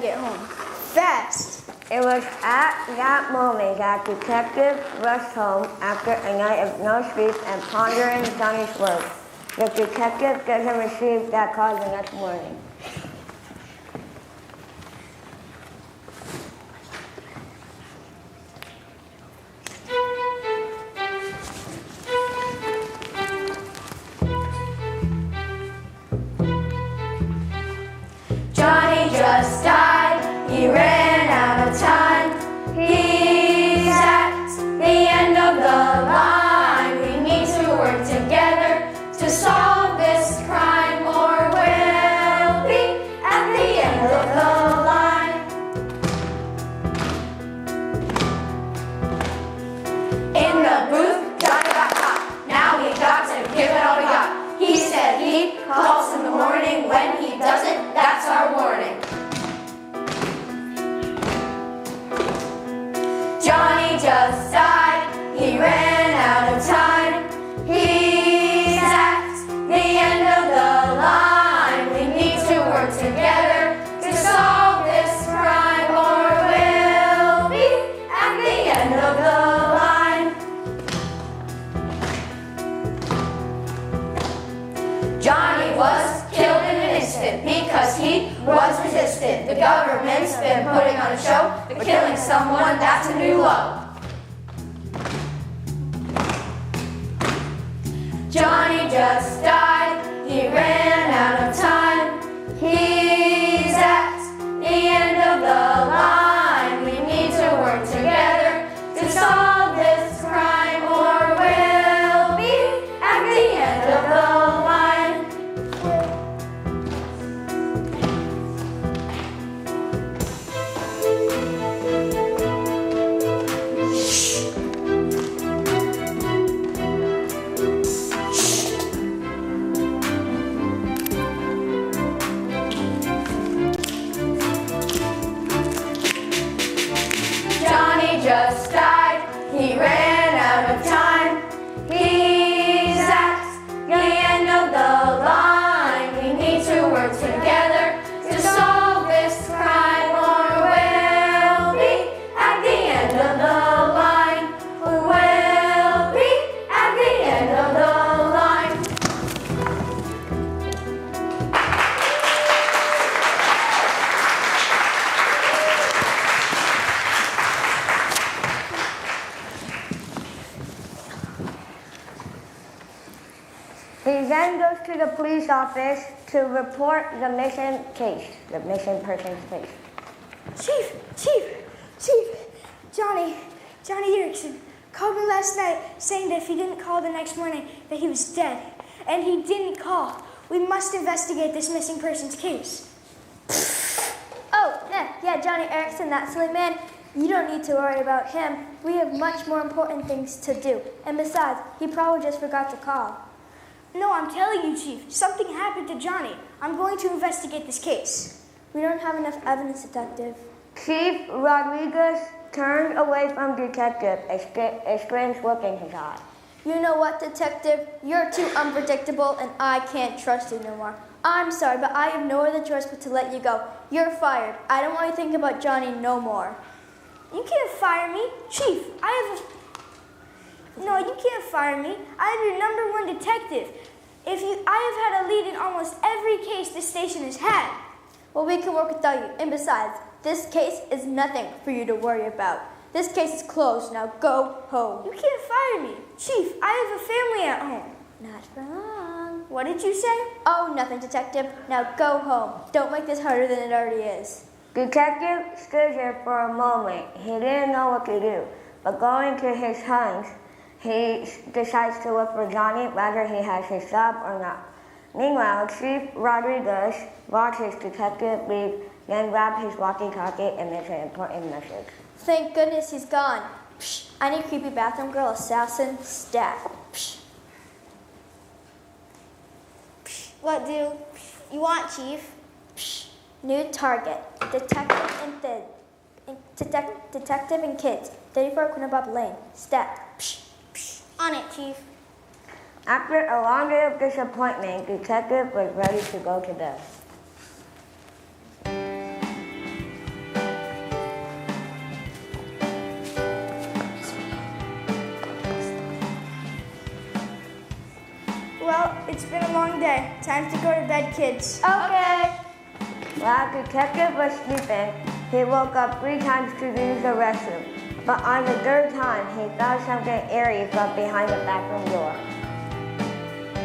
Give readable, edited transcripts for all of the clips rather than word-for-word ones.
get home. Fast! It was at that moment that Detective rushed home after a night of no sleep and pondering Johnny's words. The detective doesn't receive that call the next morning. Johnny just died, he ran out of time. He's at the end of the line. We need to work together to solve this crime, or we'll be at the end of the line. In the booth, Johnny got caught. Now we got to give it all we got. He said he calls in the morning. When he doesn't, that's our warning. Johnny just died, he ran out of time. He's at the end of the line. We need to work together to solve this crime, or we'll be at the end of the line. Johnny was killed in an instant because he was resistant. The government's been putting on a show, but killing someone, that's a new low. Johnny just died, he ran out of time. He's at the end of the line. We need to work together to solve this crime, or we'll be at the end of the line. Just died, he ran out of time. He's at the end of the line. We need to work together to solve this crime, or we'll be at the end of the line. We'll be at the end of the line. He then goes to the police office to report the missing person's case. Chief, Johnny Erickson called me last night saying that if he didn't call the next morning that he was dead. And he didn't call. We must investigate this missing person's case. Oh, yeah, Johnny Erickson, that silly man. You don't need to worry about him. We have much more important things to do. And besides, he probably just forgot to call. No, I'm telling you, Chief, something happened to Johnny. I'm going to investigate this case. We don't have enough evidence, Detective. Chief Rodriguez turned away from Detective, a strange look in his eye. You know what, Detective? You're too unpredictable, and I can't trust you no more. I'm sorry, but I have no other choice but to let you go. You're fired. I don't want you to think about Johnny no more. You can't fire me. Chief, No, you can't fire me. I'm your #1 detective. I have had a lead in almost every case this station has had. Well, we can work without you. And besides, this case is nothing for you to worry about. This case is closed. Now go home. You can't fire me. Chief, I have a family at home. Not for long. What did you say? Oh, nothing, Detective. Now go home. Don't make this harder than it already is. Detective stood here for a moment. He didn't know what to do, but going to his hunch, he decides to look for Johnny, whether he has his job or not. Meanwhile, Chief Rodriguez watches Detective leave, then grabs his walkie-talkie and makes an important message. Thank goodness he's gone. Psh, I need creepy bathroom girl assassin stat. Psh. What do you want, Chief? Psh. New target. Detective and kids. 34 Quinnebop Lane. Stat. Psh. Psh. On it, Chief. After a long day of disappointment, Detective was ready to go to bed. it's been a long day. Time to go to bed, kids. Okay. While Detective was sleeping, he woke up 3 times to use the restroom. But on the 3rd time, he felt something eerie from behind the bathroom door.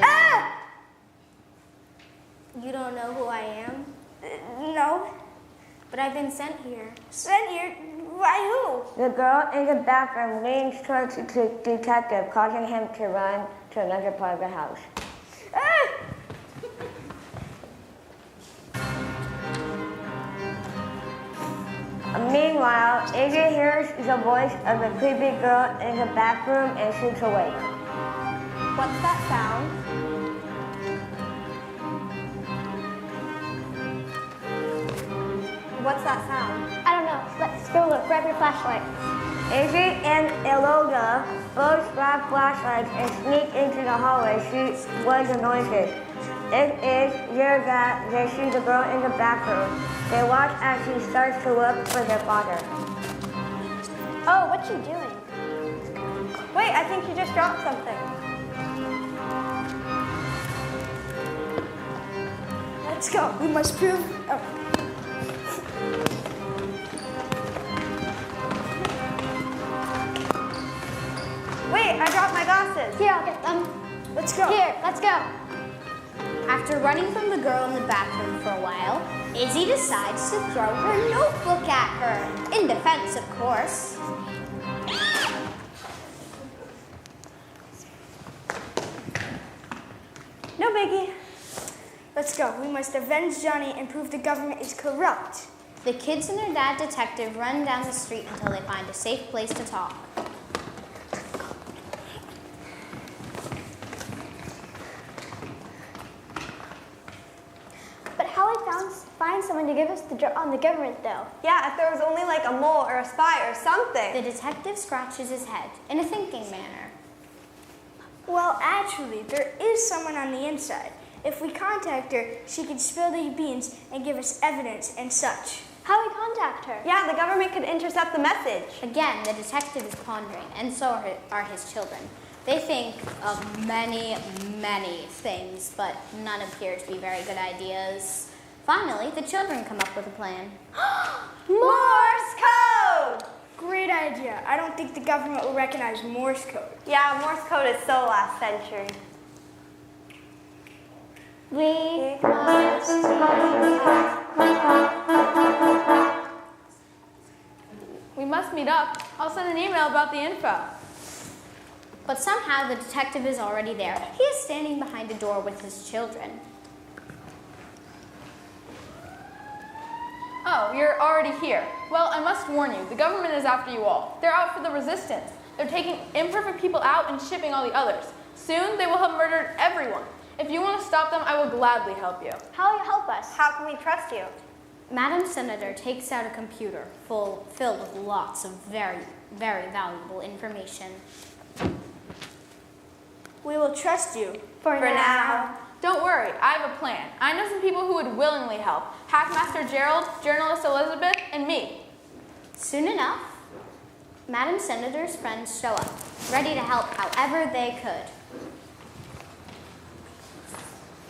Ah! You don't know who I am, No. but I've been sent here. Sent here? By who? The girl in the bathroom leans towards the detective, causing him to run to another part of the house. Ah! Meanwhile, Iggy hears the voice of the creepy girl in the bathroom and shoots awake. What's that sound? What's that sound? I don't know. Let's go look. Grab your flashlight. Izzy and Iloda both grab flashlights and sneak into the hallway to see what the noise is. It is there that they see the girl in the bathroom. They watch as she starts to look for their father. Oh, what's she doing? Wait, I think she just dropped something. Let's go. We must prove. Oh. Wait, I dropped my glasses. Here, I'll get them. Let's go. Here, let's go. After running from the girl in the bathroom for a while, Izzy decides to throw her notebook at her. In defense, of course. No biggie. Let's go. We must avenge Johnny and prove the government is corrupt. The kids and their dad detective run down the street until they find a safe place to talk. But how I find someone to give us the dirt on the government, though? Yeah, if there was only like a mole or a spy or something. The detective scratches his head in a thinking manner. Well, actually, there is someone on the inside. If we contact her, she could spill the beans and give us evidence and such. How do we contact her? Yeah, the government could intercept the message. Again, the detective is pondering, and so are his children. They think of many, many things, but none appear to be very good ideas. Finally, the children come up with a plan. Morse code! Great idea. I don't think the government will recognize Morse code. Yeah, Morse code is so last century. We must. We must meet up. I'll send an email about the info. But somehow the detective is already there. He is standing behind a door with his children. Oh, you're already here. Well, I must warn you, the government is after you all. They're out for the resistance. They're taking imperfect people out and shipping all the others. Soon they will have murdered everyone. If you want to stop them, I will gladly help you. How will you help us? How can we trust you? Madam Senator takes out a computer filled with lots of very, very valuable information. We will trust you. For now. Don't worry, I have a plan. I know some people who would willingly help. Hackmaster Gerald, journalist Elizabeth, and me. Soon enough, Madam Senator's friends show up, ready to help however they could.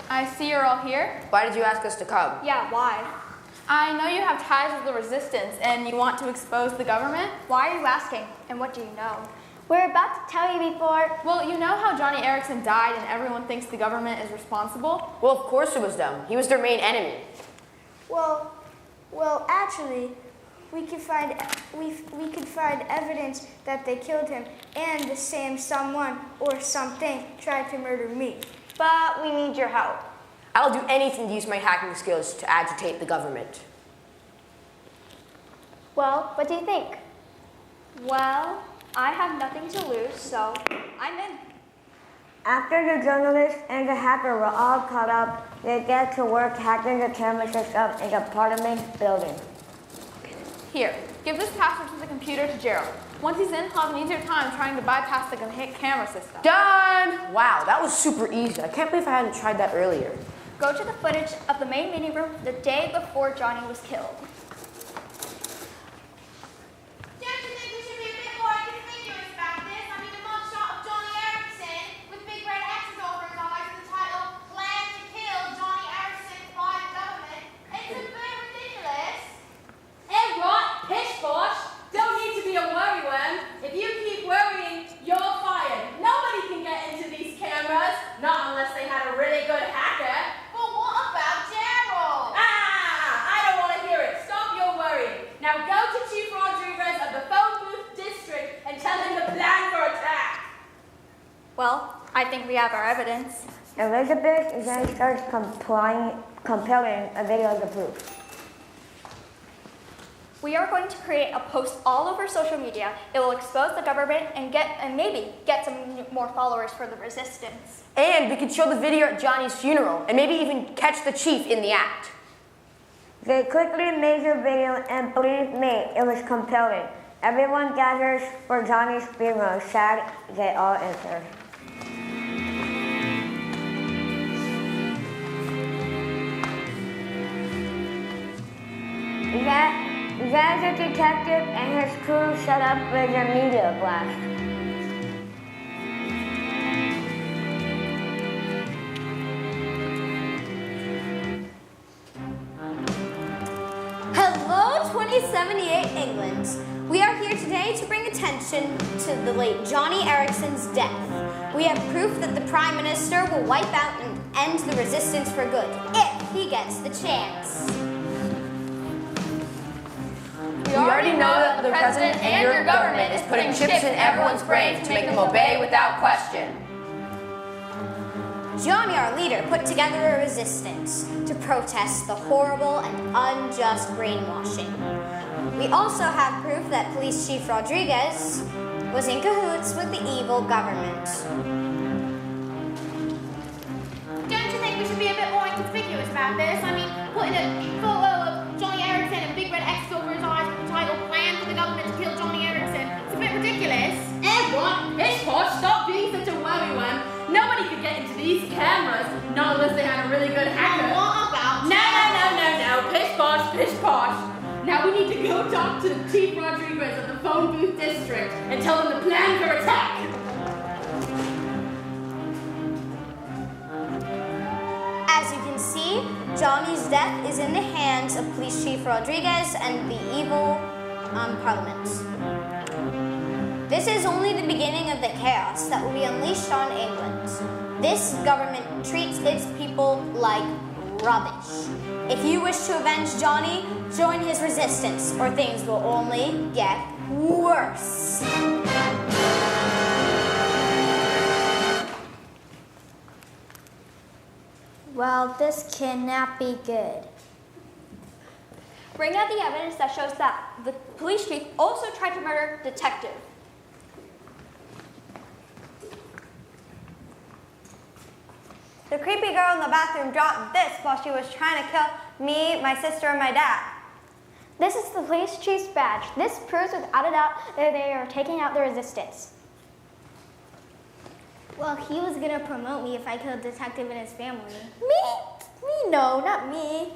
I see you're all here. Why did you ask us to come? Yeah, why? I know you have ties with the resistance and you want to expose the government. Why are you asking? And what do you know? We're about to tell you before. Well, you know how Johnny Erickson died and everyone thinks the government is responsible? Well, of course it was them. He was their main enemy. Well, actually, we could find evidence that they killed him, and the same someone or something tried to murder me. But we need your help. I'll do anything to use my hacking skills to agitate the government. Well, what do you think? Well, I have nothing to lose, so I'm in. After the journalist and the hacker were all caught up, they get to work hacking the camera system in the Parliament building. Here, give this password to the computer to Gerald. Once he's in, he'll have an easier time trying to bypass the camera system. Done! Wow, that was super easy. I can't believe I hadn't tried that earlier. Go to the footage of the main meeting room the day before Johnny was killed. Don't you think we should be a bit more conspicuous about this? I mean, a mugshot of Johnny Erickson with big red X's over his eyes and the title, I think we have our evidence. Elizabeth then starts compelling a video to prove. We are going to create a post all over social media. It will expose the government and maybe get some more followers for the resistance. And we could show the video at Johnny's funeral and maybe even catch the chief in the act. They quickly made the video, and believe me, it was compelling. Everyone gathers for Johnny's funeral. Sad, they all enter. Then the detective and his crew set up with a media blast. Hello, 2078 England. We are here today to bring attention to the late Johnny Ericsson's death. We have proof that the Prime Minister will wipe out and end the resistance for good, if he gets the chance. We already know that the president and your government is putting chips in everyone's brains to make them obey without question. Johnny, our leader, put together a resistance to protest the horrible and unjust brainwashing. We also have proof that Police Chief Rodriguez was in cahoots with the evil government. Don't you think we should be a bit more inconspicuous about this? I mean, putting a photo of Johnny Erickson and big red X over his eyes with the title "Plan for the Government to Kill Johnny Erickson." It's a bit ridiculous. Everyone, pish posh, stop being such a worry-worm. Nobody could get into these cameras, not unless they had a really good hacker. What about? No, pish posh. Now we need to go talk to Chief Rodriguez of the phone booth district and tell them the plan for attack. As you can see, Johnny's death is in the hands of Police Chief Rodriguez and the evil Parliament. This is only the beginning of the chaos that will be unleashed on England. This government treats its people like rubbish. If you wish to avenge Johnny, join his resistance, or things will only get worse. Well, this cannot be good. Bring out the evidence that shows that the police chief also tried to murder the detective. The creepy girl in the bathroom dropped this while she was trying to kill me, my sister, and my dad. This is the police chief's badge. This proves without a doubt that they are taking out the resistance. Well, he was gonna promote me if I killed a detective and his family. Me? No, not me.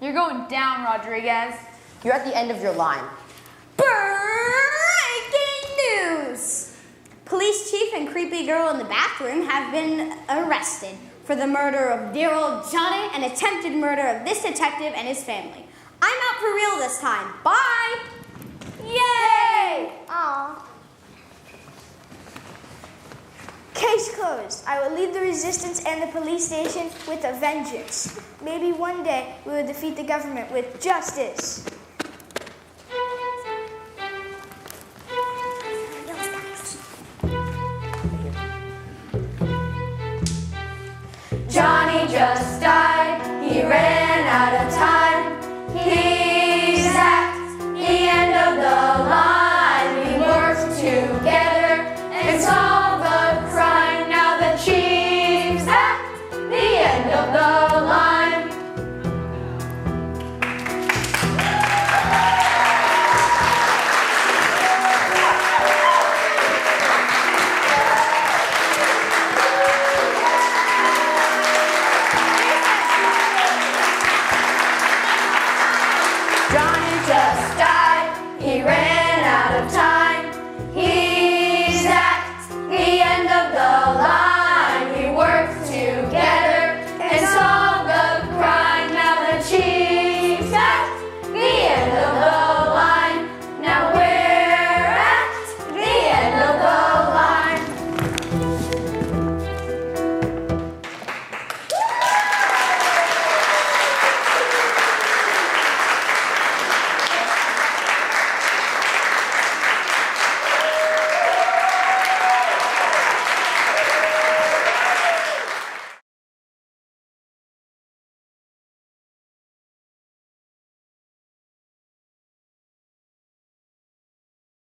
You're going down, Rodriguez. You're at the end of your line. Breaking news! Police chief and creepy girl in the bathroom have been arrested for the murder of dear old Johnny and attempted murder of this detective and his family. I'm out for real this time. Bye! Yay! Aw. Case closed. I will leave the resistance and the police station with a vengeance. Maybe one day we will defeat the government with justice. Johnny just died. He ran out of time.